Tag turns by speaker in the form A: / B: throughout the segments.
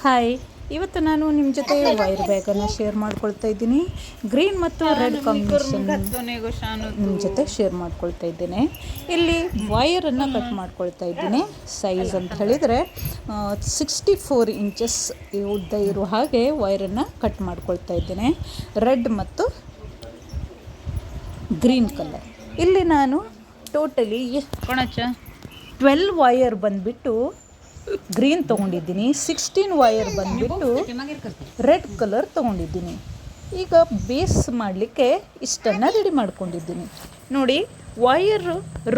A: Hi, ಇವತ್ತು ನಾನು ನಿಮ್ಮ ಜೊತೆ ವೈರ್ ಬ್ಯಾಗನ್ನು ಶೇರ್ ಮಾಡ್ಕೊಳ್ತಾ ಇದ್ದೀನಿ. ಗ್ರೀನ್ ಮತ್ತು ರೆಡ್ ಕಾಂಬಿನೇಷನ್ ನಿಮ್ಮ ಜೊತೆ ಶೇರ್ ಮಾಡ್ಕೊಳ್ತಾ ಇದ್ದೇನೆ. ಇಲ್ಲಿ ವೈರನ್ನು ಕಟ್ ಮಾಡ್ಕೊಳ್ತಾ ಇದ್ದೀನಿ. ಸೈಜ್ ಅಂತ ಹೇಳಿದರೆ 64 ಇಂಚಸ್ ಉದ್ದ ಇರೋ ಹಾಗೆ ವೈರನ್ನು ಕಟ್ ಮಾಡ್ಕೊಳ್ತಾ ಇದ್ದೇನೆ. ರೆಡ್ ಮತ್ತು ಗ್ರೀನ್ ಕಲರ್. ಇಲ್ಲಿ ನಾನು ಟೋಟಲಿ 12 ವೈರ್ ಬಂದುಬಿಟ್ಟು ಗ್ರೀನ್ ತೊಗೊಂಡಿದ್ದೀನಿ. 16 ವೈರ್ ಬಂದುಬಿಟ್ಟು ರೆಡ್ ಕಲರ್ ತೊಗೊಂಡಿದ್ದೀನಿ. ಈಗ ಬೇಸ್ ಮಾಡಲಿಕ್ಕೆ ಇಷ್ಟನ್ನು ರೆಡಿ ಮಾಡ್ಕೊಂಡಿದ್ದೀನಿ. ನೋಡಿ,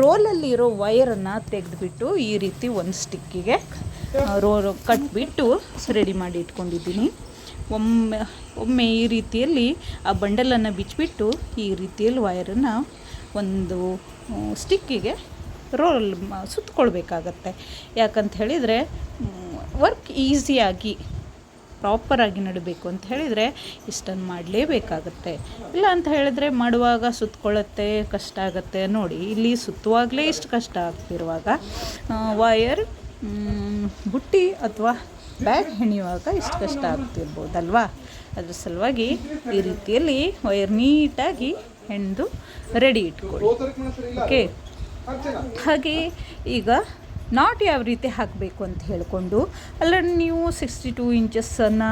A: ರೋಲಲ್ಲಿರೋ ವೈರನ್ನು ತೆಗೆದುಬಿಟ್ಟು ಈ ರೀತಿ ಒಂದು ಸ್ಟಿಕ್ಕಿಗೆ ಕಟ್ಬಿಟ್ಟು ರೆಡಿ ಮಾಡಿ ಇಟ್ಕೊಂಡಿದ್ದೀನಿ. ಒಮ್ಮೆ ಈ ರೀತಿಯಲ್ಲಿ ಆ ಬಂಡಲನ್ನು ಬಿಚ್ಚಿಬಿಟ್ಟು ಈ ರೀತಿಯಲ್ಲಿ ವೈರನ್ನು ಒಂದು ಸ್ಟಿಕ್ಕಿಗೆ ಸುತ್ತಕೊಳ್ಬೇಕಾಗತ್ತೆ. ಯಾಕಂತ ಹೇಳಿದರೆ ವರ್ಕ್ ಈಸಿಯಾಗಿ ಪ್ರಾಪರಾಗಿ ನಡಬೇಕು ಅಂತ ಹೇಳಿದರೆ ಇಷ್ಟನ್ನು ಮಾಡಲೇಬೇಕಾಗತ್ತೆ. ಇಲ್ಲ ಅಂತ ಹೇಳಿದರೆ ಮಾಡುವಾಗ ಸುತ್ತಕೊಳ್ಳುತ್ತೆ, ಕಷ್ಟ ಆಗುತ್ತೆ. ನೋಡಿ, ಇಲ್ಲಿ ಸುತ್ತುವಾಗಲೇ ಇಷ್ಟು ಕಷ್ಟ ಆಗ್ತಿರುವಾಗ ವಯರ್ ಬುಟ್ಟಿ ಅಥವಾ ಬ್ಯಾಗ್ ಹೆಣೆಯುವಾಗ ಇಷ್ಟು ಕಷ್ಟ ಆಗ್ತಿರ್ಬೋದಲ್ವಾ. ಅದ್ರ ಸಲುವಾಗಿ ಈ ರೀತಿಯಲ್ಲಿ ವಯರ್ ನೀಟಾಗಿ ಹೆಣೆದು ರೆಡಿ ಇಟ್ಕೊಳ್ಳಿ. ಓಕೆ, ಹಾಗೆ ಈಗ ನಾಟ್ ಯಾವ ರೀತಿ ಹಾಕಬೇಕು ಅಂತ ಹೇಳಿಕೊಂಡು ಅಲ್ಲಲ್ಲಿ ನೀವು 62 ಇಂಚಸ್ಸನ್ನು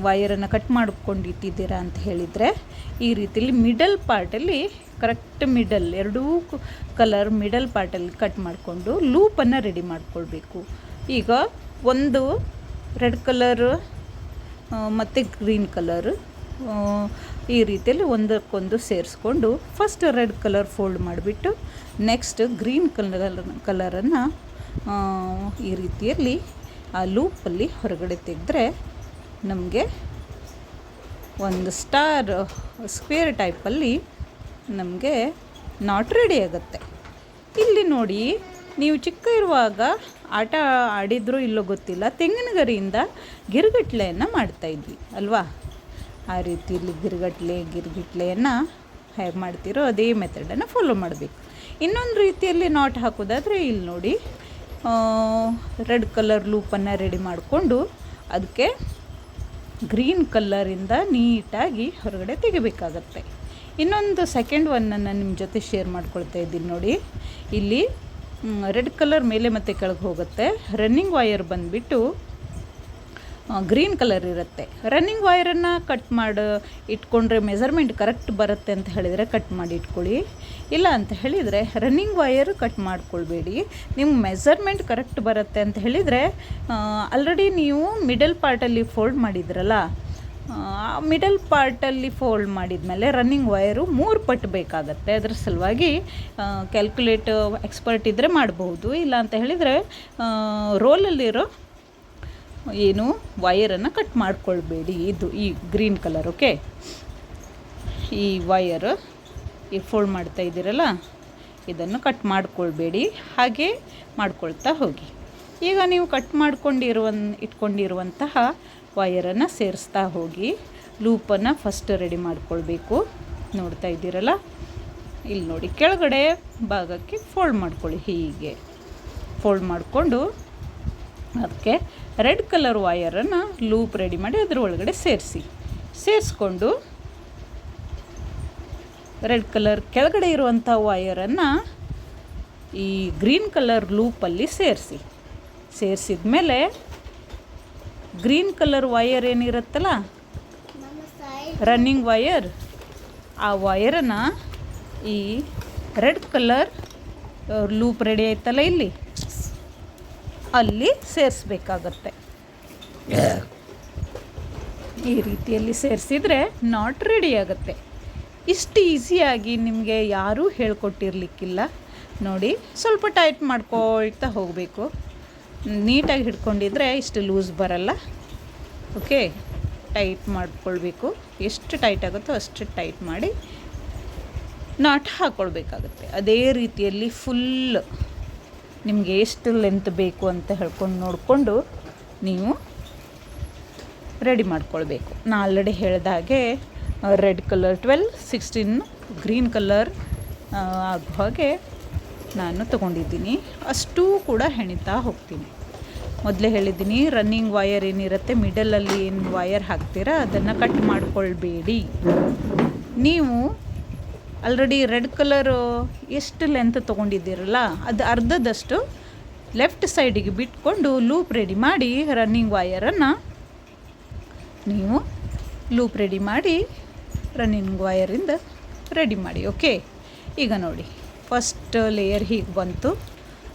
A: ವೈರನ್ನು ಕಟ್ ಮಾಡ್ಕೊಂಡಿಟ್ಟಿದ್ದೀರಾ ಅಂತ ಹೇಳಿದರೆ ಈ ರೀತಿಯಲ್ಲಿ ಮಿಡಲ್ ಪಾರ್ಟಲ್ಲಿ ಕರೆಕ್ಟ್ ಎರಡೂ ಕಲರ್ ಮಿಡಲ್ ಪಾರ್ಟಲ್ಲಿ ಕಟ್ ಮಾಡಿಕೊಂಡು ಲೂಪನ್ನು ರೆಡಿ ಮಾಡ್ಕೊಳ್ಬೇಕು. ಈಗ ಒಂದು ರೆಡ್ ಕಲರ್ ಮತ್ತು ಗ್ರೀನ್ ಕಲರ್ ಈ ರೀತಿಯಲ್ಲಿ ಒಂದಕ್ಕೊಂದು ಸೇರಿಸ್ಕೊಂಡು ಫಸ್ಟ್ ರೆಡ್ ಕಲರ್ ಫೋಲ್ಡ್ ಮಾಡಿಬಿಟ್ಟು ನೆಕ್ಸ್ಟ್ ಗ್ರೀನ್ ಕಲರನ್ನು ಈ ರೀತಿಯಲ್ಲಿ ಆ ಲೂಪಲ್ಲಿ ಹೊರಗಡೆ ತೆಗೆದ್ರೆ ನಮಗೆ ಒಂದು ಸ್ಕ್ವೇರ್ ಟೈಪಲ್ಲಿ ನಮಗೆ ನಾಟ್ ರೆಡಿ ಆಗುತ್ತೆ. ಇಲ್ಲಿ ನೋಡಿ, ನೀವು ಚಿಕ್ಕ ಇರುವಾಗ ಆಟ ಆಡಿದ್ರೂ ಇಲ್ಲೋ ಗೊತ್ತಿಲ್ಲ, ತೆಂಗಿನ ಗರಿಯಿಂದ ಗಿರ್ಗಟ್ಲೆಯನ್ನು ಮಾಡ್ತಾಯಿದ್ವಿ ಅಲ್ವಾ. ಆ ರೀತಿಯಲ್ಲಿ ಗಿರ್ಗಿಟ್ಲೆಯನ್ನು ಹೇಗೆ ಮಾಡ್ತೀರೋ ಅದೇ ಮೆಥಡನ್ನು ಫಾಲೋ ಮಾಡಬೇಕು. ಇನ್ನೊಂದು ರೀತಿಯಲ್ಲಿ ನಾಟ್ ಹಾಕೋದಾದರೆ ಇಲ್ಲಿ ನೋಡಿ, ರೆಡ್ ಕಲರ್ ಲೂಪನ್ನು ರೆಡಿ ಮಾಡಿಕೊಂಡು ಅದಕ್ಕೆ ಗ್ರೀನ್ ಕಲ್ಲರಿಂದ ನೀಟಾಗಿ ಹೊರಗಡೆ ತೆಗಿಬೇಕಾಗತ್ತೆ. ಇನ್ನೊಂದು ಸೆಕೆಂಡ್ ಒನ್ನನ್ನು ನಿಮ್ಮ ಜೊತೆ ಶೇರ್ ಮಾಡ್ಕೊಳ್ತಾ ಇದ್ದೀನಿ. ನೋಡಿ, ಇಲ್ಲಿ ರೆಡ್ ಕಲರ್ ಮೇಲೆ ಮತ್ತು ಕೆಳಗೆ ಹೋಗುತ್ತೆ. ರನ್ನಿಂಗ್ ವೈರ್ ಬಂದುಬಿಟ್ಟು ಗ್ರೀನ್ ಕಲರ್ ಇರುತ್ತೆ. ರನ್ನಿಂಗ್ ವೈರನ್ನು ಕಟ್ ಮಾಡಿ ಇಟ್ಕೊಂಡ್ರೆ ಮೆಜರ್ಮೆಂಟ್ ಕರೆಕ್ಟ್ ಬರುತ್ತೆ ಅಂತ ಹೇಳಿದರೆ ಕಟ್ ಮಾಡಿ ಇಟ್ಕೊಳ್ಳಿ. ಇಲ್ಲ ಅಂತ ಹೇಳಿದರೆ ರನ್ನಿಂಗ್ ವೈರ್ ಕಟ್ ಮಾಡ್ಕೊಳ್ಬೇಡಿ. ನಿಮ್ಮ ಮೆಜರ್ಮೆಂಟ್ ಕರೆಕ್ಟ್ ಬರುತ್ತೆ ಅಂತ ಹೇಳಿದರೆ ಆಲ್ರೆಡಿ ನೀವು ಮಿಡಲ್ ಪಾರ್ಟಲ್ಲಿ ಫೋಲ್ಡ್ ಮಾಡಿದ್ರಲ್ಲ, ಮಿಡಲ್ ಪಾರ್ಟಲ್ಲಿ ಫೋಲ್ಡ್ ಮಾಡಿದ್ಮೇಲೆ ರನ್ನಿಂಗ್ ವೈರು 3 ಪಟ್ಟು ಬೇಕಾಗತ್ತೆ. ಅದರ ಸಲುವಾಗಿ ಕ್ಯಾಲ್ಕುಲೇಟ್ ಎಕ್ಸ್ಪರ್ಟ್ ಇದ್ದರೆ ಮಾಡಬಹುದು. ಇಲ್ಲ ಅಂತ ಹೇಳಿದರೆ ರೋಲಲ್ಲಿರೋ ವೈರನ್ನು ಕಟ್ ಮಾಡ್ಕೊಳ್ಬೇಡಿ. ಈ ಗ್ರೀನ್ ಕಲರ್, ಓಕೆ, ಈ ವೈರ್ ಈ ಫೋಲ್ಡ್ ಮಾಡ್ತಾ ಇದ್ದೀರಲ್ಲ, ಇದನ್ನು ಕಟ್ ಮಾಡ್ಕೊಳ್ಬೇಡಿ, ಹಾಗೆ ಮಾಡ್ಕೊಳ್ತಾ ಹೋಗಿ. ಈಗ ನೀವು ಕಟ್ ಇಟ್ಕೊಂಡಿರುವಂತಹ ವೈರನ್ನು ಸೇರಿಸ್ತಾ ಹೋಗಿ ಲೂಪನ್ನು ಫಸ್ಟ್ ರೆಡಿ ಮಾಡ್ಕೊಳ್ಬೇಕು. ನೋಡ್ತಾ ಇದ್ದೀರಲ್ಲ, ಇಲ್ಲಿ ನೋಡಿ, ಕೆಳಗಡೆ ಭಾಗಕ್ಕೆ ಫೋಲ್ಡ್ ಮಾಡ್ಕೊಳ್ಳಿ. ಹೀಗೆ ಫೋಲ್ಡ್ ಮಾಡಿಕೊಂಡು ಅದಕ್ಕೆ ರೆಡ್ ಕಲರ್ ವೈರನ್ನು ಲೂಪ್ ರೆಡಿ ಮಾಡಿ ಅದ್ರ ಒಳಗಡೆ ಸೇರಿಸ್ಕೊಂಡು ರೆಡ್ ಕಲರ್ ಕೆಳಗಡೆ ಇರುವಂಥ ವೈರನ್ನು ಈ ಗ್ರೀನ್ ಕಲರ್ ಲೂಪಲ್ಲಿ ಸೇರಿಸಿದ ಮೇಲೆ ಗ್ರೀನ್ ಕಲರ್ ವೈರ್ ಏನಿರುತ್ತಲ್ಲ, ರನ್ನಿಂಗ್ ವೈರ್, ಆ ವೈರನ್ನು ಈ ರೆಡ್ ಕಲರ್ ಲೂಪ್ ರೆಡಿ ಆಯ್ತಲ್ಲ ಇಲ್ಲಿ, ಅಲ್ಲಿ ಸೇರಿಸ್ಬೇಕಾಗತ್ತೆ. ಈ ರೀತಿಯಲ್ಲಿ ಸೇರಿಸಿದರೆ ನಾಟ್ ರೆಡಿ ಆಗುತ್ತೆ. ಇಷ್ಟು ಈಸಿಯಾಗಿ ನಿಮಗೆ ಯಾರೂ ಹೇಳ್ಕೊಟ್ಟಿರ್ಲಿಕ್ಕಿಲ್ಲ. ನೋಡಿ, ಸ್ವಲ್ಪ ಟೈಟ್ ಮಾಡ್ಕೊಳ್ತಾ ಹೋಗಬೇಕು. ನೀಟಾಗಿ ಹಿಡ್ಕೊಂಡಿದ್ರೆ ಇಷ್ಟು ಲೂಸ್ ಬರಲ್ಲ. ಓಕೆ, ಟೈಟ್ ಮಾಡ್ಕೊಳ್ಬೇಕು. ಎಷ್ಟು ಟೈಟ್ ಆಗುತ್ತೋ ಅಷ್ಟು ಟೈಟ್ ಮಾಡಿ ನಾಟ್ ಹಾಕ್ಕೊಳ್ಬೇಕಾಗತ್ತೆ. ಅದೇ ರೀತಿಯಲ್ಲಿ ಫುಲ್ ನಿಮಗೆ ಎಷ್ಟು ಲೆಂತ್ ಬೇಕು ಅಂತ ನೋಡಿಕೊಂಡು ನೀವು ರೆಡಿ ಮಾಡ್ಕೊಳ್ಬೇಕು. ನಾನು ಆಲ್ರೆಡಿ ಹೇಳಿದ ಹಾಗೆ ರೆಡ್ ಕಲರ್ 12, 16 ಗ್ರೀನ್ ಕಲರ್ ಆಗೋ ಹಾಗೆ ನಾನು ತೊಗೊಂಡಿದ್ದೀನಿ. ಅಷ್ಟೂ ಕೂಡ ಹೆಣಿತಾ ಹೋಗ್ತೀನಿ. ಮೊದಲೇ ಹೇಳಿದ್ದೀನಿ, ರನ್ನಿಂಗ್ ವಯರ್ ಏನಿರುತ್ತೆ ಮಿಡಲಲ್ಲಿ ಏನು ವಯರ್ ಹಾಕ್ತೀರಾ ಅದನ್ನು ಕಟ್ ಮಾಡ್ಕೊಳ್ಬೇಡಿ. ನೀವು ಆಲ್ರೆಡಿ ರೆಡ್ ಕಲರು ಎಷ್ಟು ಲೆಂತ್ ತೊಗೊಂಡಿದ್ದೀರಲ್ಲ ಅದು ಅರ್ಧದಷ್ಟು ಲೆಫ್ಟ್ ಸೈಡಿಗೆ ಬಿಟ್ಕೊಂಡು ಲೂಪ್ ರೆಡಿ ಮಾಡಿ ರನ್ನಿಂಗ್ ವಯರನ್ನು ನೀವು ಲೂಪ್ ರೆಡಿ ಮಾಡಿ ರನ್ನಿಂಗ್ ವಯರಿಂದ ರೆಡಿ ಮಾಡಿ. ಓಕೆ, ಈಗ ನೋಡಿ ಫಸ್ಟ್ ಲೇಯರ್ ಹೀಗೆ ಬಂತು.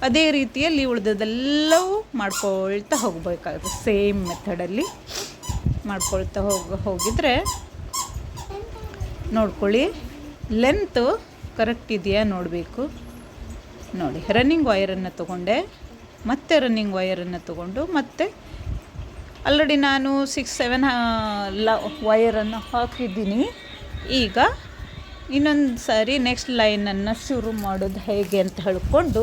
A: ಅದೇ ರೀತಿಯಲ್ಲಿ ಉಳಿದದೆಲ್ಲವೂ ಮಾಡ್ಕೊಳ್ತಾ ಹೋಗಬೇಕಾಗುತ್ತೆ. ಸೇಮ್ ಮೆಥಡಲ್ಲಿ ಮಾಡ್ಕೊಳ್ತಾ ಹೋಗಿದ್ರೆ ನೋಡ್ಕೊಳ್ಳಿ, ಲೆಂತು ಕರೆಕ್ಟ್ ಇದೆಯಾ ನೋಡಬೇಕು. ನೋಡಿ, ರನ್ನಿಂಗ್ ವಯರನ್ನು ತೊಗೊಂಡೆ, ಮತ್ತೆ ರನ್ನಿಂಗ್ ವಯರನ್ನು ತೊಗೊಂಡು ಮತ್ತೆ ಆಲ್ರೆಡಿ ನಾನು 6-7 ವಯರನ್ನು ಹಾಕಿದ್ದೀನಿ. ಈಗ ಇನ್ನೊಂದು ಸಾರಿ ನೆಕ್ಸ್ಟ್ ಲೈನನ್ನು ಶುರು ಮಾಡೋದು ಹೇಗೆ ಅಂತ ಹೇಳ್ಕೊಂಡು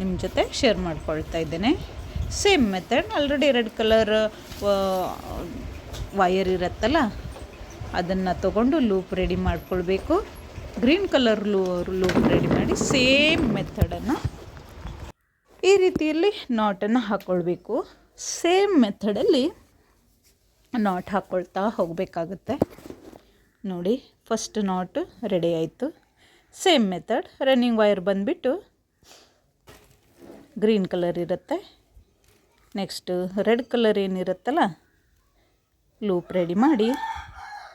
A: ನಿಮ್ಮ ಜೊತೆ ಶೇರ್ ಮಾಡ್ಕೊಳ್ತಾ ಇದ್ದೇನೆ. Same method, already red colour wire ಇರುತ್ತಲ್ಲ ಅದನ್ನು ತೊಗೊಂಡು ಲೂಪ್ ರೆಡಿ ಮಾಡ್ಕೊಳ್ಬೇಕು. ಗ್ರೀನ್ ಕಲರ್ ಲೂಪ್ ರೆಡಿ ಮಾಡಿ ಸೇಮ್ ಮೆಥಡನ್ನು ಈ ರೀತಿಯಲ್ಲಿ ನಾಟನ್ನು ಹಾಕ್ಕೊಳ್ಬೇಕು. ಸೇಮ್ ಮೆಥಡಲ್ಲಿ ನಾಟ್ ಹಾಕ್ಕೊಳ್ತಾ ಹೋಗಬೇಕಾಗುತ್ತೆ. ನೋಡಿ, ಫಸ್ಟ್ ನಾಟ್ ರೆಡಿ ಆಯಿತು. ಸೇಮ್ ಮೆಥಡ್, ರನ್ನಿಂಗ್ ವಯರ್ ಬಂದುಬಿಟ್ಟು ಗ್ರೀನ್ ಕಲರ್ ಇರುತ್ತೆ. ನೆಕ್ಸ್ಟು ರೆಡ್ ಕಲರ್ ಏನಿರುತ್ತಲ್ಲ ಲೂಪ್ ರೆಡಿ ಮಾಡಿ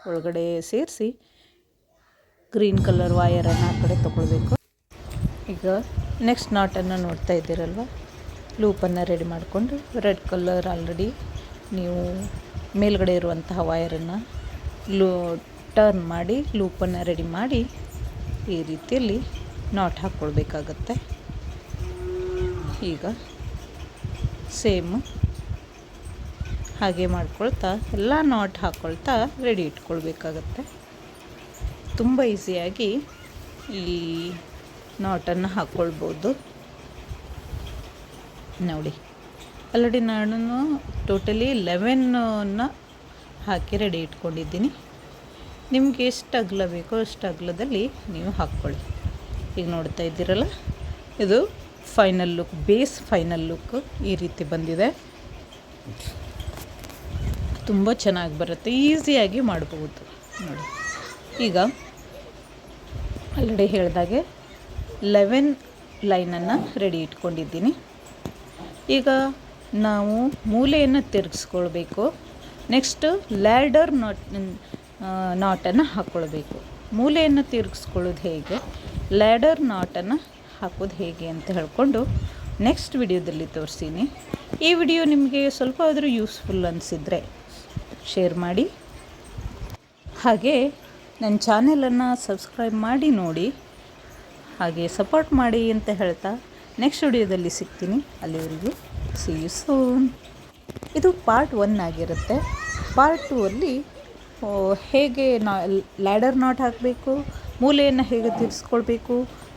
A: ಒಳಗಡೆ ಸೇರಿಸಿ ಗ್ರೀನ್ ಕಲರ್ ವಯರನ್ನು ಆ ಕಡೆ ತೊಗೊಳ್ಬೇಕು. ಈಗ ನೆಕ್ಸ್ಟ್ ನಾಟನ್ನು ನೋಡ್ತಾ ಇದ್ದೀರಲ್ವ, ಲೂಪನ್ನು ರೆಡಿ ಮಾಡಿಕೊಂಡು ರೆಡ್ ಕಲರ್ ಆಲ್ರೆಡಿ ನೀವು ಮೇಲ್ಗಡೆ ಇರುವಂತಹ ವಯರನ್ನು ಟರ್ನ್ ಮಾಡಿ ಲೂಪನ್ನು ರೆಡಿ ಮಾಡಿ ಈ ರೀತಿಯಲ್ಲಿ ನಾಟ್ ಹಾಕ್ಕೊಳ್ಬೇಕಾಗತ್ತೆ. ಈಗ ಸೇಮು ಹಾಗೆ ಮಾಡ್ಕೊಳ್ತಾ ಎಲ್ಲ ನಾಟ್ ಹಾಕ್ಕೊಳ್ತಾ ರೆಡಿ ಇಟ್ಕೊಳ್ಬೇಕಾಗತ್ತೆ. ತುಂಬ ಈಸಿಯಾಗಿ ಈ ನಾಟನ್ನು ಹಾಕ್ಕೊಳ್ಬೋದು. ನೋಡಿ, ಆಲ್ರೆಡಿ ನಾನು ಟೋಟಲಿ 11 ಹಾಕಿ ರೆಡಿ ಇಟ್ಕೊಂಡಿದ್ದೀನಿ. ನಿಮಗೆ ಎಷ್ಟು ಅಗಲ ಬೇಕೋ ಅಷ್ಟು ಅಗಲದಲ್ಲಿ ನೀವು ಹಾಕ್ಕೊಳ್ಳಿ. ಈಗ ನೋಡ್ತಾ ಇದ್ದೀರಲ್ಲ, ಇದು final look, base final look ಈ ರೀತಿ ಬಂದಿದೆ. ತುಂಬ ಚೆನ್ನಾಗಿ ಬರುತ್ತೆ, ಈಸಿಯಾಗಿ ಮಾಡ್ಬೋದು. ನೋಡಿ, ಈಗ ಆಲ್ರೆಡಿ ಹೇಳಿದಾಗೆ 11 ಲೈನನ್ನು ರೆಡಿ ಇಟ್ಕೊಂಡಿದ್ದೀನಿ. ಈಗ ನಾವು ಮೂಲೆಯನ್ನು ತಿರುಗಿಸ್ಕೊಳ್ಬೇಕು. ನೆಕ್ಸ್ಟು ಲ್ಯಾಡರ್ ನಾಟನ್ನು ಹಾಕ್ಕೊಳ್ಬೇಕು. ಮೂಲೆಯನ್ನು ತಿರುಗಿಸ್ಕೊಳ್ಳೋದು ಹೇಗೆ, ಲ್ಯಾಡರ್ ನಾಟನ್ನು ಹಾಕೋದು ಹೇಗೆ ಅಂತ ಹೇಳ್ಕೊಂಡು ನೆಕ್ಸ್ಟ್ ವಿಡಿಯೋದಲ್ಲಿ ತೋರಿಸ್ತೀನಿ. ಈ ವಿಡಿಯೋ ನಿಮಗೆ ಸ್ವಲ್ಪ ಆದರೂ ಯೂಸ್ಫುಲ್ ಅನಿಸಿದರೆ ಶೇರ್ ಮಾಡಿ, ಹಾಗೆ ನನ್ನ ಚಾನೆಲನ್ನು ಸಬ್ಸ್ಕ್ರೈಬ್ ಮಾಡಿ ನೋಡಿ, ಹಾಗೆ ಸಪೋರ್ಟ್ ಮಾಡಿ ಅಂತ ಹೇಳ್ತಾ ನೆಕ್ಸ್ಟ್ ವಿಡಿಯೋದಲ್ಲಿ ಸಿಗ್ತೀನಿ. ಅಲ್ಲಿವರೆಗೂ ಸಿ ಯು ಸೂನ್. ಇದು ಪಾರ್ಟ್ 1 ಆಗಿರುತ್ತೆ. ಪಾರ್ಟ್ 2 ಅಲ್ಲಿ ಹೇಗೆ ಲ್ಯಾಡರ್ ನಾಟ್ ಹಾಕಬೇಕು, ಮೂಲೆಯನ್ನು ಹೇಗೆ ತಿರ್ಸ್ಕೊಳ್ಬೇಕು,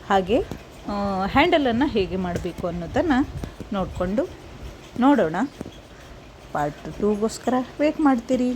A: ಹಾಗೆ ಹ್ಯಾಂಡಲನ್ನು ಹೇಗೆ ಮಾಡಬೇಕು ಅನ್ನೋದನ್ನು ನೋಡೋಣ. ಪಾರ್ಟ್ 2ಗೋಸ್ಕರ ವೇಟ್ ಮಾಡ್ತೀರಿ.